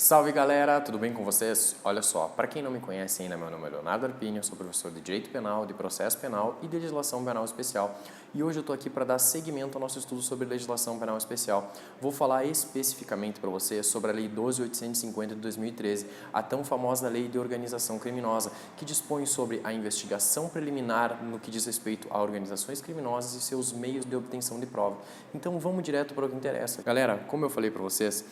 Salve galera, tudo bem com vocês? Olha só, para quem não me conhece ainda, meu nome é Leonardo Arpini, eu sou professor de Direito Penal, de Processo Penal e de Legislação Penal Especial. E hoje eu estou aqui para dar seguimento ao nosso estudo sobre Legislação Penal Especial. Vou falar especificamente para vocês sobre a Lei 12.850 de 2013, a tão famosa Lei de Organização Criminosa, que dispõe sobre a investigação preliminar no que diz respeito a organizações criminosas e seus meios de obtenção de prova. Então vamos direto para o que interessa. Galera, como eu falei para vocês,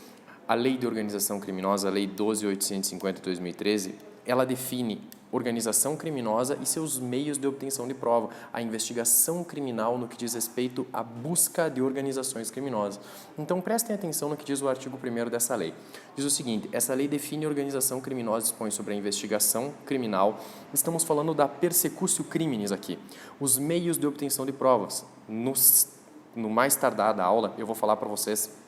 a Lei de Organização Criminosa, a Lei 12.850 de 2013, ela define organização criminosa e seus meios de obtenção de prova, a investigação criminal no que diz respeito à busca de organizações criminosas. Então, prestem atenção no que diz o artigo 1º dessa lei. Diz o seguinte: essa lei define organização criminosa e dispõe sobre a investigação criminal. Estamos falando da persecutio criminis aqui. Os meios de obtenção de provas. No mais tardar da aula, eu vou falar para vocês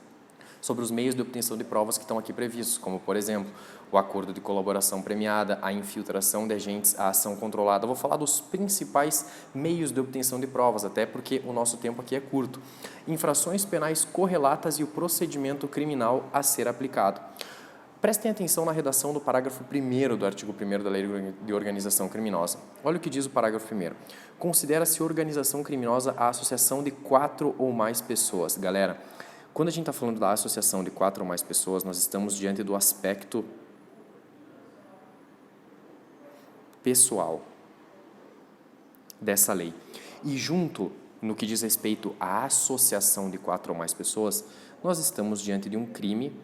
sobre os meios de obtenção de provas que estão aqui previstos, como, por exemplo, o acordo de colaboração premiada, a infiltração de agentes, a ação controlada. Eu vou falar dos principais meios de obtenção de provas, até porque o nosso tempo aqui é curto. Infrações penais correlatas e o procedimento criminal a ser aplicado. Prestem atenção na redação do parágrafo 1º do artigo 1º da Lei de Organização Criminosa. Olha o que diz o parágrafo 1º. Considera-se organização criminosa a associação de 4 ou mais pessoas. Galera, quando a gente está falando da associação de 4 ou mais pessoas, nós estamos diante do aspecto pessoal dessa lei. E junto, no que diz respeito à associação de 4 ou mais pessoas, nós estamos diante de um crime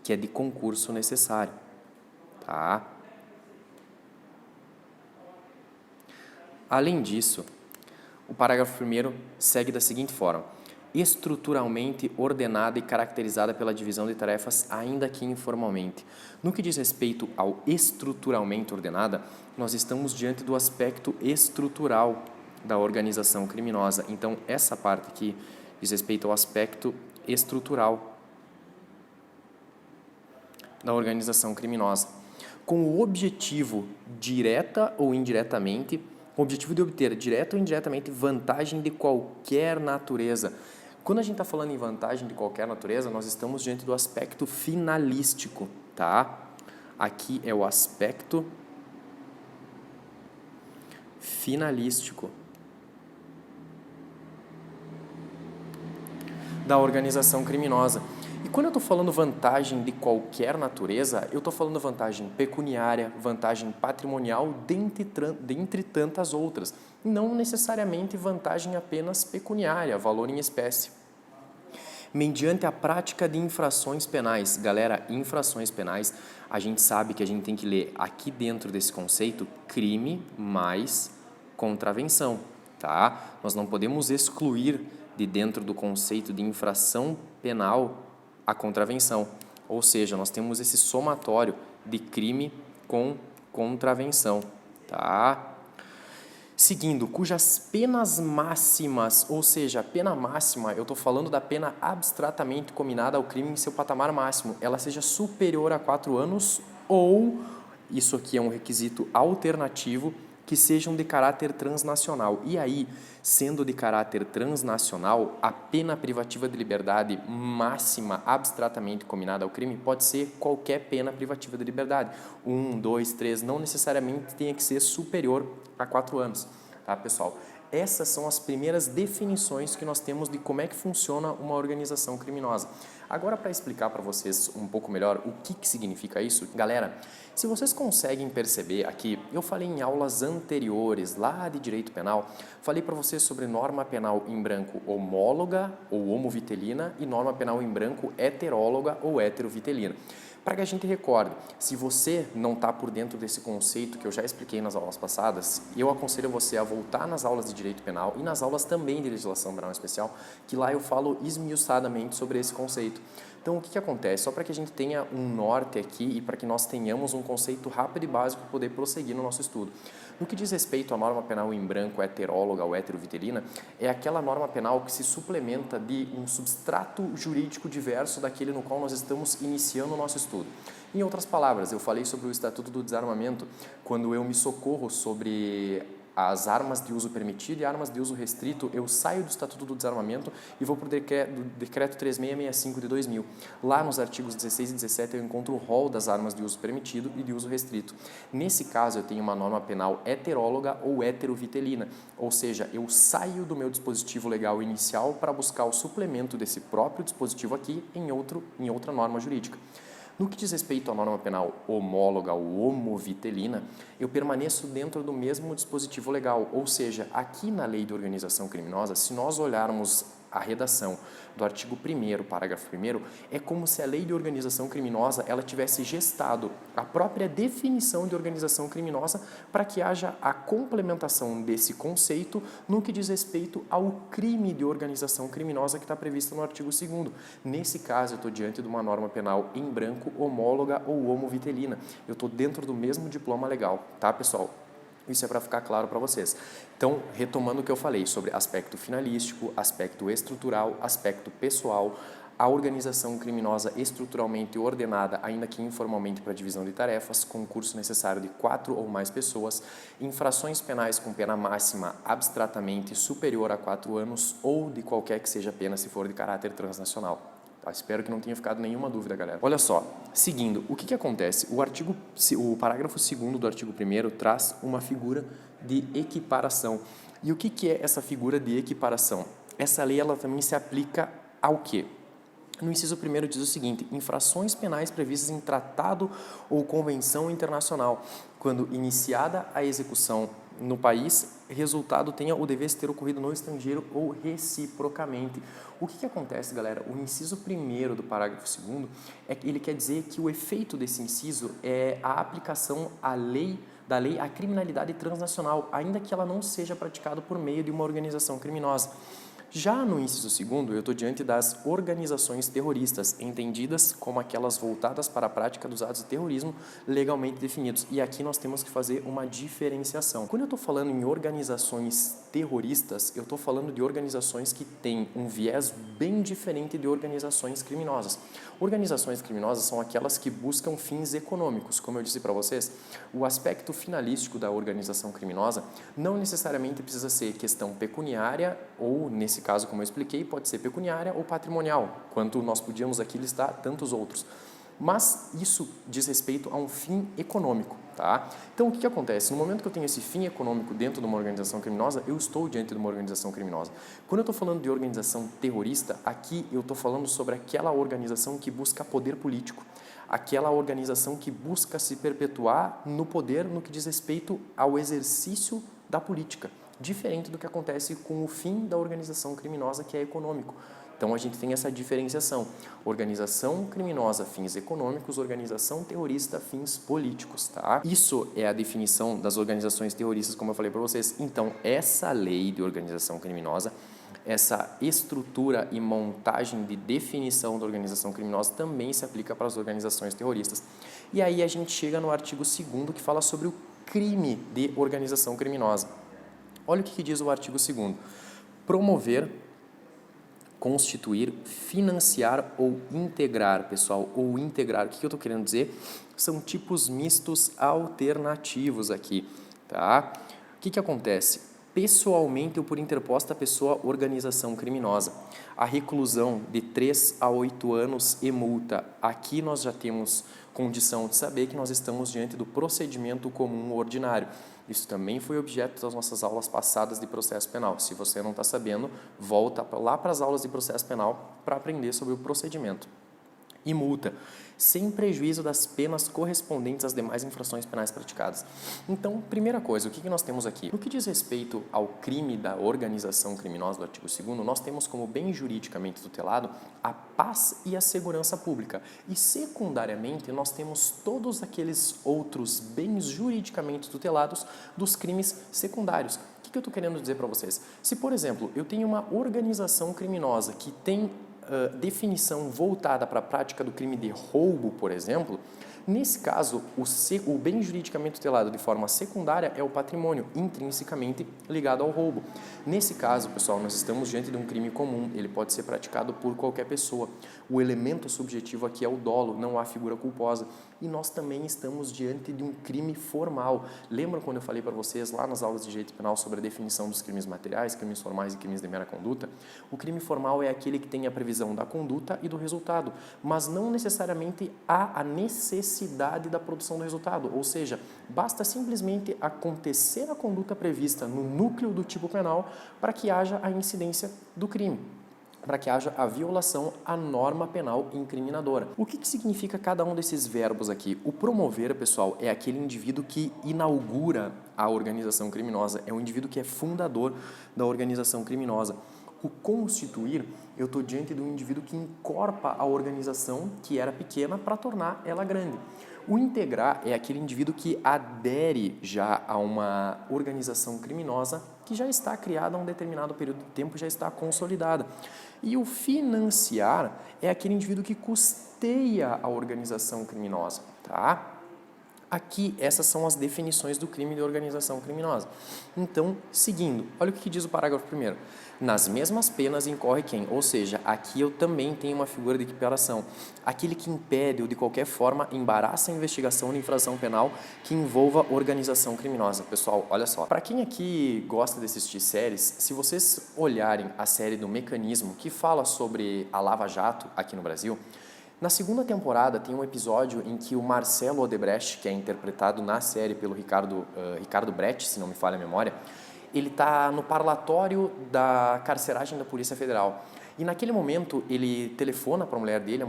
que é de concurso necessário. Tá? Além disso, o parágrafo 1º segue da seguinte forma: estruturalmente ordenada e caracterizada pela divisão de tarefas, ainda que informalmente. No que diz respeito ao estruturalmente ordenada, nós estamos diante do aspecto estrutural da organização criminosa. Então, essa parte aqui diz respeito ao aspecto estrutural da organização criminosa, com o objetivo, direta ou indiretamente, com o objetivo de obter, direta ou indiretamente, vantagem de qualquer natureza. Quando a gente está falando em vantagem de qualquer natureza, nós estamos diante do aspecto finalístico, tá? Aqui é o aspecto finalístico da organização criminosa. E quando eu estou falando vantagem de qualquer natureza, eu estou falando vantagem pecuniária, vantagem patrimonial, dentre tantas outras. Não necessariamente vantagem apenas pecuniária, valor em espécie. Mediante a prática de infrações penais. Galera, infrações penais, a gente sabe que a gente tem que ler aqui dentro desse conceito crime mais contravenção, tá? Nós não podemos excluir de dentro do conceito de infração penal a contravenção, ou seja, nós temos esse somatório de crime com contravenção, tá? Seguindo, cujas penas máximas, ou seja, a pena máxima, eu estou falando da pena abstratamente combinada ao crime em seu patamar máximo, ela seja superior a 4 anos ou, isso aqui é um requisito alternativo, que sejam de caráter transnacional. E aí, sendo de caráter transnacional, a pena privativa de liberdade máxima abstratamente combinada ao crime pode ser qualquer pena privativa de liberdade. 1, 2, 3, não necessariamente tenha que ser superior a 4 anos. Tá, pessoal? Essas são as primeiras definições que nós temos de como é que funciona uma organização criminosa. Agora, para explicar para vocês um pouco melhor o que significa isso, galera, se vocês conseguem perceber aqui, eu falei em aulas anteriores, lá de Direito Penal, falei para vocês sobre norma penal em branco homóloga ou homovitelina e norma penal em branco heteróloga ou heterovitelina. Para que a gente recorde, se você não está por dentro desse conceito que eu já expliquei nas aulas passadas, eu aconselho você a voltar nas aulas de Direito Penal e nas aulas também de Legislação Penal Especial, que lá eu falo esmiuçadamente sobre esse conceito. Então, o que acontece? Só para que a gente tenha um norte aqui e para que nós tenhamos um conceito rápido e básico para poder prosseguir no nosso estudo. No que diz respeito à norma penal em branco, heteróloga ou heterovitelina, é aquela norma penal que se suplementa de um substrato jurídico diverso daquele no qual nós estamos iniciando o nosso estudo. Em outras palavras, eu falei sobre o Estatuto do Desarmamento quando eu me socorro sobre as armas de uso permitido e armas de uso restrito, eu saio do Estatuto do Desarmamento e vou para o Decreto 3665 de 2000. Lá nos artigos 16 e 17 eu encontro o rol das armas de uso permitido e de uso restrito. Nesse caso, eu tenho uma norma penal heteróloga ou heterovitelina, ou seja, eu saio do meu dispositivo legal inicial para buscar o suplemento desse próprio dispositivo aqui em outra norma jurídica. No que diz respeito à norma penal homóloga ou homovitelina, eu permaneço dentro do mesmo dispositivo legal, ou seja, aqui na Lei de Organização Criminosa, se nós olharmos a redação do artigo 1º, parágrafo 1º, é como se a Lei de Organização Criminosa ela tivesse gestado a própria definição de organização criminosa para que haja a complementação desse conceito no que diz respeito ao crime de organização criminosa que está previsto no artigo 2º. Nesse caso, eu estou diante de uma norma penal em branco, homóloga ou homovitelina. Eu estou dentro do mesmo diploma legal, tá, pessoal? Isso é para ficar claro para vocês. Então, retomando o que eu falei sobre aspecto finalístico, aspecto estrutural, aspecto pessoal, a organização criminosa estruturalmente ordenada, ainda que informalmente para divisão de tarefas, concurso necessário de 4 ou mais pessoas, infrações penais com pena máxima abstratamente superior a 4 anos ou de qualquer que seja a pena se for de caráter transnacional. Espero que não tenha ficado nenhuma dúvida, galera. Olha só, seguindo, o que acontece? O parágrafo 2º do artigo 1º traz uma figura de equiparação. E o que é essa figura de equiparação? Essa lei ela também se aplica ao quê? No inciso 1º diz o seguinte: infrações penais previstas em tratado ou convenção internacional, quando iniciada a execução no país, resultado tenha o dever de ter ocorrido no estrangeiro ou reciprocamente. O que acontece, galera? O inciso 1º do parágrafo 2º, ele quer dizer que o efeito desse inciso é a aplicação da lei à criminalidade transnacional, ainda que ela não seja praticada por meio de uma organização criminosa. Já no inciso 2º, eu estou diante das organizações terroristas, entendidas como aquelas voltadas para a prática dos atos de terrorismo legalmente definidos. E aqui nós temos que fazer uma diferenciação. Quando eu estou falando em organizações terroristas, eu estou falando de organizações que têm um viés bem diferente de organizações criminosas. Organizações criminosas são aquelas que buscam fins econômicos. Como eu disse para vocês, o aspecto finalístico da organização criminosa não necessariamente precisa ser questão pecuniária ou, nesse caso, como eu expliquei, pode ser pecuniária ou patrimonial, quanto nós podíamos aqui listar tantos outros. Mas isso diz respeito a um fim econômico, tá? Então, o que acontece? No momento que eu tenho esse fim econômico dentro de uma organização criminosa, eu estou diante de uma organização criminosa. Quando eu estou falando de organização terrorista, aqui eu estou falando sobre aquela organização que busca poder político, aquela organização que busca se perpetuar no poder no que diz respeito ao exercício da política, diferente do que acontece com o fim da organização criminosa, que é econômico. Então, a gente tem essa diferenciação. Organização criminosa, fins econômicos, organização terrorista, fins políticos, tá? Isso é a definição das organizações terroristas, como eu falei para vocês. Então, essa lei de organização criminosa, essa estrutura e montagem de definição da organização criminosa também se aplica para as organizações terroristas. E aí a gente chega no artigo 2º, que fala sobre o crime de organização criminosa. Olha o que diz o artigo 2º. Promover, constituir, financiar ou integrar, pessoal, ou integrar. O que eu estou querendo dizer? São tipos mistos alternativos aqui, tá? O que acontece? Pessoalmente ou por interposta pessoa, organização criminosa. A reclusão de 3 a 8 anos e multa. Aqui nós já temos condição de saber que nós estamos diante do procedimento comum ordinário. Isso também foi objeto das nossas aulas passadas de processo penal. Se você não está sabendo, volta lá para as aulas de processo penal para aprender sobre o procedimento. E multa, sem prejuízo das penas correspondentes às demais infrações penais praticadas. Então, primeira coisa, o que nós temos aqui? No que diz respeito ao crime da organização criminosa do artigo 2º, nós temos como bem juridicamente tutelado a paz e a segurança pública. E, secundariamente, nós temos todos aqueles outros bens juridicamente tutelados dos crimes secundários. O que eu estou querendo dizer para vocês? Se, por exemplo, eu tenho uma organização criminosa que tem definição voltada para a prática do crime de roubo, por exemplo, Nesse caso, o bem juridicamente tutelado de forma secundária é o patrimônio, intrinsecamente ligado ao roubo. Nesse caso, pessoal, nós estamos diante de um crime comum, ele pode ser praticado por qualquer pessoa. O elemento subjetivo aqui é o dolo, não há figura culposa. E nós também estamos diante de um crime formal. Lembram quando eu falei para vocês lá nas aulas de direito penal sobre a definição dos crimes materiais, crimes formais e crimes de mera conduta? O crime formal é aquele que tem a previsão da conduta e do resultado, mas não necessariamente há a necessidade da produção do resultado, ou seja, basta simplesmente acontecer a conduta prevista no núcleo do tipo penal para que haja a incidência do crime, para que haja a violação à norma penal incriminadora. O que significa cada um desses verbos aqui? O promover, pessoal, é aquele indivíduo que inaugura a organização criminosa, é o indivíduo que é fundador da organização criminosa. O constituir, eu estou diante de um indivíduo que incorpora a organização que era pequena para tornar ela grande. O integrar é aquele indivíduo que adere já a uma organização criminosa que já está criada há um determinado período de tempo, já está consolidada. E o financiar é aquele indivíduo que custeia a organização criminosa, tá? Aqui, essas são as definições do crime de organização criminosa. Então, seguindo, olha o que diz o parágrafo 1º. Nas mesmas penas incorre quem? Ou seja, aqui eu também tenho uma figura de equiparação. Aquele que impede ou de qualquer forma embaraça a investigação de infração penal que envolva organização criminosa. Pessoal, olha só. Para quem aqui gosta de assistir séries, se vocês olharem a série do Mecanismo, que fala sobre a Lava Jato aqui no Brasil, na segunda temporada tem um episódio em que o Marcelo Odebrecht, que é interpretado na série pelo Ricardo Brecht, se não me falha a memória, ele está no parlatório da carceragem da Polícia Federal. E naquele momento ele telefona para a mulher dele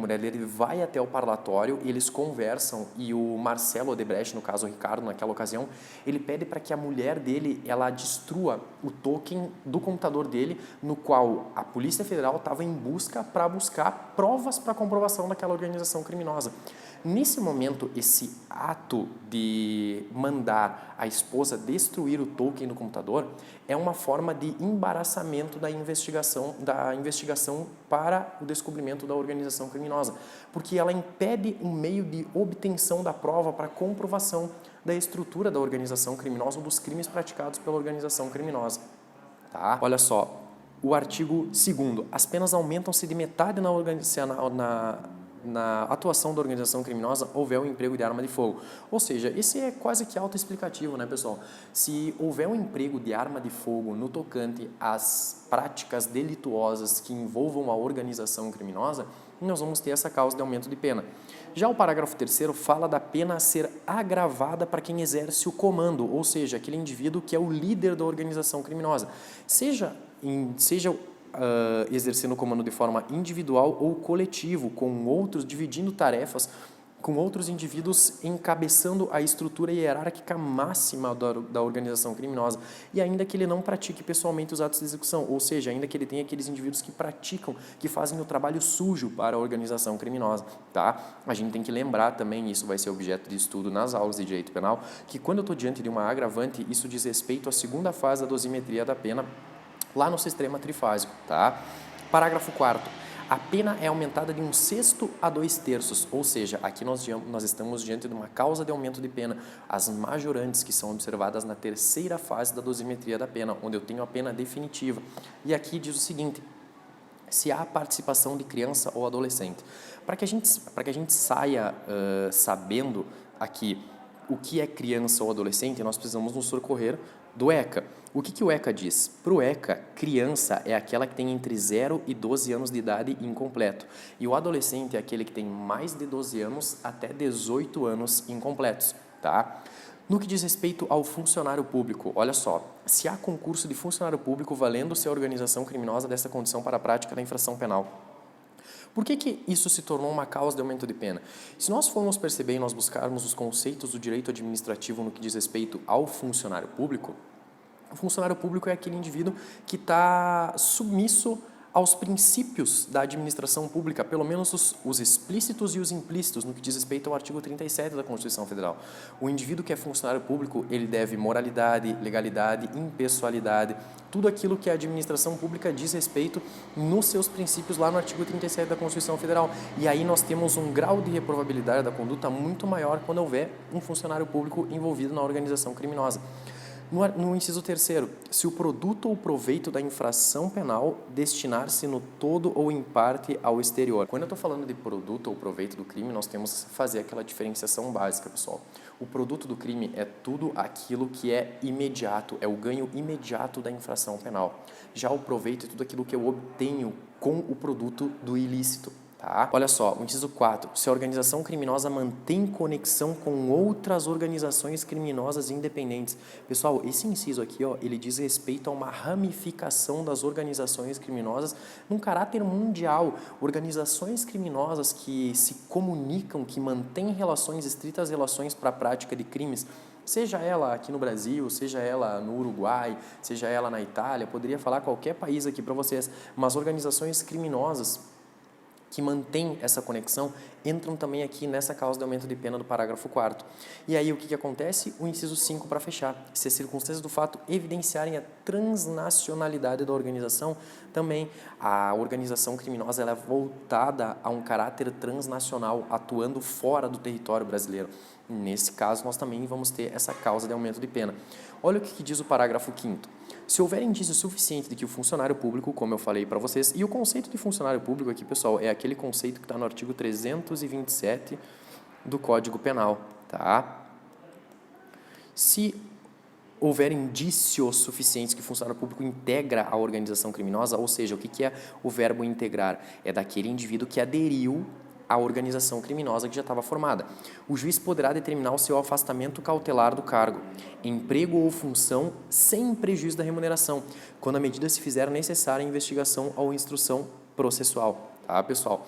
vai até o parlatório, eles conversam e o Marcelo Odebrecht, no caso o Ricardo, naquela ocasião, ele pede para que a mulher dele ela destrua o token do computador dele, no qual a Polícia Federal estava em busca para buscar provas para comprovação daquela organização criminosa. Nesse momento, esse ato de mandar a esposa destruir o token do computador é uma forma de embaraçamento da investigação para o descobrimento da organização criminosa, porque ela impede um meio de obtenção da prova para comprovação da estrutura da organização criminosa ou dos crimes praticados pela organização criminosa. Tá? Olha só, o artigo 2º, as penas aumentam-se de metade na atuação da organização criminosa houver o emprego de arma de fogo. Ou seja, esse é quase que autoexplicativo, né, pessoal? Se houver um emprego de arma de fogo no tocante às práticas delituosas que envolvam a organização criminosa, nós vamos ter essa causa de aumento de pena. Já o parágrafo 3º fala da pena a ser agravada para quem exerce o comando, ou seja, aquele indivíduo que é o líder da organização criminosa, seja exercendo o comando de forma individual ou coletivo, com outros, dividindo tarefas, com outros indivíduos encabeçando a estrutura hierárquica máxima da organização criminosa, e ainda que ele não pratique pessoalmente os atos de execução, ou seja, ainda que ele tenha aqueles indivíduos que praticam, que fazem o trabalho sujo para a organização criminosa, tá? A gente tem que lembrar também, isso vai ser objeto de estudo nas aulas de direito penal, que quando eu estou diante de uma agravante, isso diz respeito à segunda fase da dosimetria da pena, lá no sistema trifásico, tá? Parágrafo 4º. A pena é aumentada de 1/6 a 2/3, ou seja, aqui nós estamos diante de uma causa de aumento de pena, as majorantes que são observadas na terceira fase da dosimetria da pena, onde eu tenho a pena definitiva. E aqui diz o seguinte: se há participação de criança ou adolescente. Para que a gente saia sabendo aqui o que é criança ou adolescente, nós precisamos nos socorrer do ECA. O que o ECA diz? Para o ECA, criança é aquela que tem entre 0 e 12 anos de idade incompleto. E o adolescente é aquele que tem mais de 12 anos até 18 anos incompletos. Tá? No que diz respeito ao funcionário público, olha só, se há concurso de funcionário público valendo-se a organização criminosa dessa condição para a prática da infração penal. Por que isso se tornou uma causa de aumento de pena? Se nós formos perceber e nós buscarmos os conceitos do direito administrativo no que diz respeito ao funcionário público, o funcionário público é aquele indivíduo que está submisso aos princípios da administração pública, pelo menos os explícitos e os implícitos, no que diz respeito ao artigo 37 da Constituição Federal. O indivíduo que é funcionário público, ele deve moralidade, legalidade, impessoalidade, tudo aquilo que a administração pública diz respeito nos seus princípios lá no artigo 37 da Constituição Federal. E aí nós temos um grau de reprovabilidade da conduta muito maior quando houver um funcionário público envolvido na organização criminosa. No inciso 3º, se o produto ou proveito da infração penal destinar-se no todo ou em parte ao exterior. Quando eu estou falando de produto ou proveito do crime, nós temos que fazer aquela diferenciação básica, pessoal. O produto do crime é tudo aquilo que é imediato, é o ganho imediato da infração penal. Já o proveito é tudo aquilo que eu obtenho com o produto do ilícito. Tá? Olha só, o inciso 4, se a organização criminosa mantém conexão com outras organizações criminosas independentes. Pessoal, esse inciso aqui, ó, ele diz respeito a uma ramificação das organizações criminosas num caráter mundial. Organizações criminosas que se comunicam, que mantêm relações, estritas relações para a prática de crimes, seja ela aqui no Brasil, seja ela no Uruguai, seja ela na Itália, poderia falar qualquer país aqui para vocês, mas organizações criminosas que mantém essa conexão, entram também aqui nessa causa de aumento de pena do parágrafo 4º. E aí o que acontece? O inciso 5 para fechar. Se as circunstâncias do fato evidenciarem a transnacionalidade da organização, também a organização criminosa ela é voltada a um caráter transnacional, atuando fora do território brasileiro. Nesse caso, nós também vamos ter essa causa de aumento de pena. Olha o que diz o parágrafo 5º. Se houver indício suficiente de que o funcionário público, como eu falei para vocês, e o conceito de funcionário público aqui, pessoal, é aquele conceito que está no artigo 327 do Código Penal, tá? Se houver indícios suficientes que o funcionário público integra a organização criminosa, ou seja, o que é o verbo integrar? É daquele indivíduo que aderiu à organização criminosa que já estava formada. O juiz poderá determinar o seu afastamento cautelar do cargo, emprego ou função sem prejuízo da remuneração, quando a medida se fizer necessária a investigação ou instrução processual. Tá, pessoal?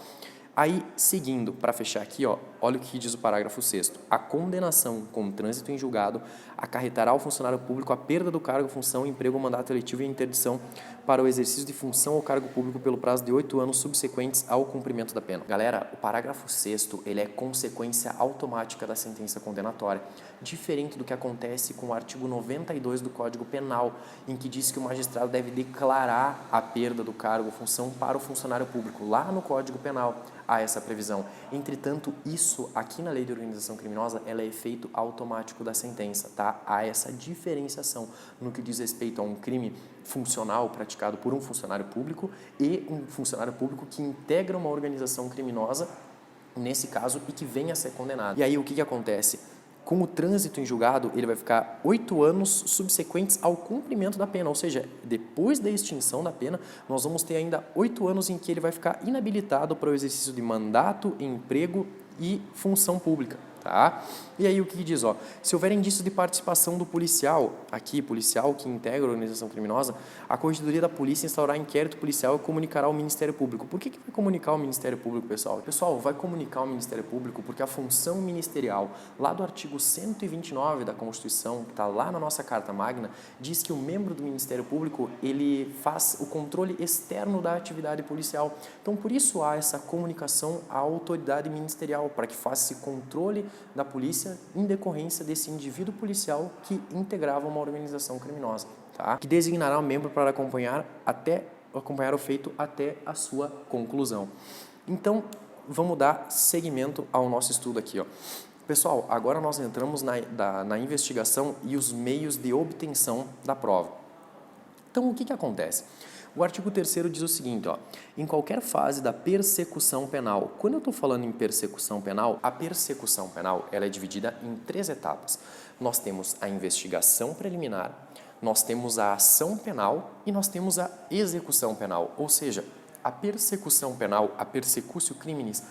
Aí, seguindo, para fechar aqui, ó, olha o que diz o parágrafo 6º. A condenação com trânsito em julgado acarretará ao funcionário público a perda do cargo, função, emprego, mandato eletivo e interdição para o exercício de função ou cargo público pelo prazo de 8 anos subsequentes ao cumprimento da pena. Galera, o parágrafo 6º, ele é consequência automática da sentença condenatória, diferente do que acontece com o artigo 92 do Código Penal, em que diz que o magistrado deve declarar a perda do cargo ou função para o funcionário público. Lá no Código Penal há essa previsão. Entretanto, isso aqui na Lei de Organização Criminosa, ela é efeito automático da sentença, tá? Há essa diferenciação no que diz respeito a um crime funcional praticado por um funcionário público e um funcionário público que integra uma organização criminosa, nesse caso, e que venha a ser condenado. E aí, o que acontece? Com o trânsito em julgado, ele vai ficar 8 anos subsequentes ao cumprimento da pena, ou seja, depois da extinção da pena, nós vamos ter ainda 8 anos em que ele vai ficar inabilitado para o exercício de mandato, emprego e função pública. Tá? E aí o que diz? Ó, se houver indício de participação do policial, aqui, policial que integra a organização criminosa, a Corregedoria da Polícia instaurará inquérito policial e comunicará ao Ministério Público. Por que vai comunicar ao Ministério Público, pessoal? Pessoal, vai comunicar ao Ministério Público porque a função ministerial, lá do artigo 129 da Constituição, que está lá na nossa Carta Magna, diz que o membro do Ministério Público, ele faz o controle externo da atividade policial. Então, por isso há essa comunicação à autoridade ministerial, para que faça esse controle da polícia em decorrência desse indivíduo policial que integrava uma organização criminosa, tá? Que designará um membro para acompanhar o feito até a sua conclusão. Então, vamos dar seguimento ao nosso estudo aqui, ó. Pessoal, agora nós entramos na investigação e os meios de obtenção da prova. Então, o que acontece? O artigo 3º diz o seguinte, ó, em qualquer fase da persecução penal, quando eu estou falando em persecução penal, a persecução penal ela é dividida em 3 etapas. Nós temos a investigação preliminar, nós temos a ação penal e nós temos a execução penal, ou seja, a persecução penal, a persecutio criminis,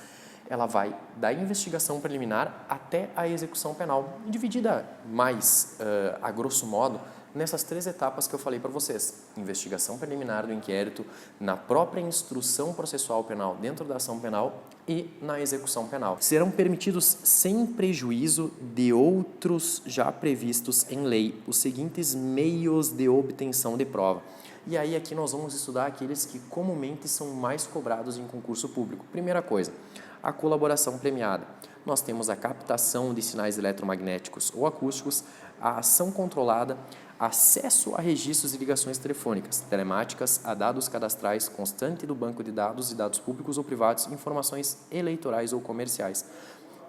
ela vai da investigação preliminar até a execução penal, dividida mais, a grosso modo, nessas 3 etapas que eu falei para vocês. Investigação preliminar do inquérito, na própria instrução processual penal dentro da ação penal e na execução penal. Serão permitidos sem prejuízo de outros já previstos em lei os seguintes meios de obtenção de prova. E aí aqui nós vamos estudar aqueles que comumente são mais cobrados em concurso público. Primeira coisa, a colaboração premiada. Nós temos a captação de sinais eletromagnéticos ou acústicos, a ação controlada, acesso a registros e ligações telefônicas, telemáticas, a dados cadastrais, constante do banco de dados e dados públicos ou privados, informações eleitorais ou comerciais.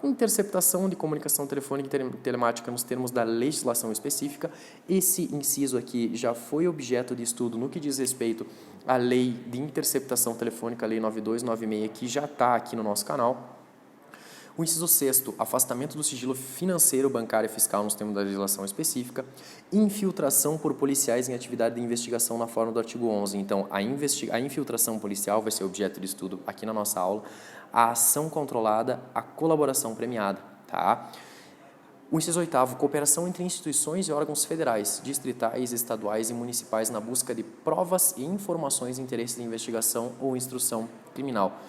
Interceptação de comunicação telefônica e telemática nos termos da legislação específica. Esse inciso aqui já foi objeto de estudo no que diz respeito à lei de interceptação telefônica, a lei 9296, que já está aqui no nosso canal. O inciso 6º, afastamento do sigilo financeiro, bancário e fiscal nos termos da legislação específica. Infiltração por policiais em atividade de investigação na forma do artigo 11. Então, a infiltração policial vai ser objeto de estudo aqui na nossa aula. A ação controlada, a colaboração premiada, tá? O inciso 8º, cooperação entre instituições e órgãos federais, distritais, estaduais e municipais na busca de provas e informações de interesse de investigação ou instrução criminal.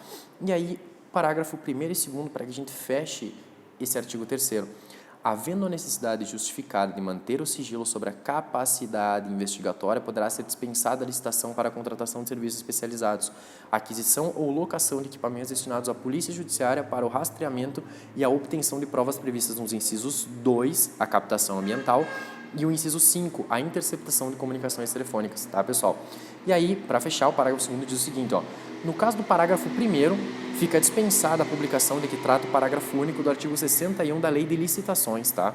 E aí, parágrafo 1º e 2º, para que a gente feche esse artigo 3º. Havendo a necessidade justificada de manter o sigilo sobre a capacidade investigatória, poderá ser dispensada a licitação para a contratação de serviços especializados, aquisição ou locação de equipamentos destinados à Polícia Judiciária para o rastreamento e a obtenção de provas previstas nos incisos 2, a captação ambiental, e o inciso 5, a interceptação de comunicações telefônicas, tá, pessoal? E aí, para fechar, o parágrafo 2º diz o seguinte, ó, no caso do parágrafo 1º, fica dispensada a publicação de que trata o parágrafo único do artigo 61 da Lei de Licitações, tá?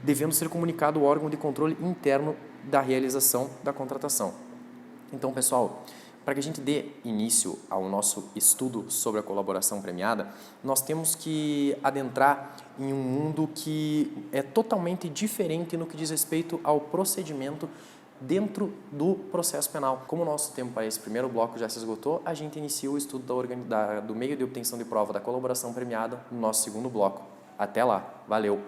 Devendo ser comunicado o órgão de controle interno da realização da contratação. Então, pessoal, para que a gente dê início ao nosso estudo sobre a colaboração premiada, nós temos que adentrar em um mundo que é totalmente diferente no que diz respeito ao procedimento dentro do processo penal. Como o nosso tempo para esse primeiro bloco já se esgotou, a gente inicia o estudo do meio de obtenção de prova da colaboração premiada no nosso segundo bloco. Até lá, valeu!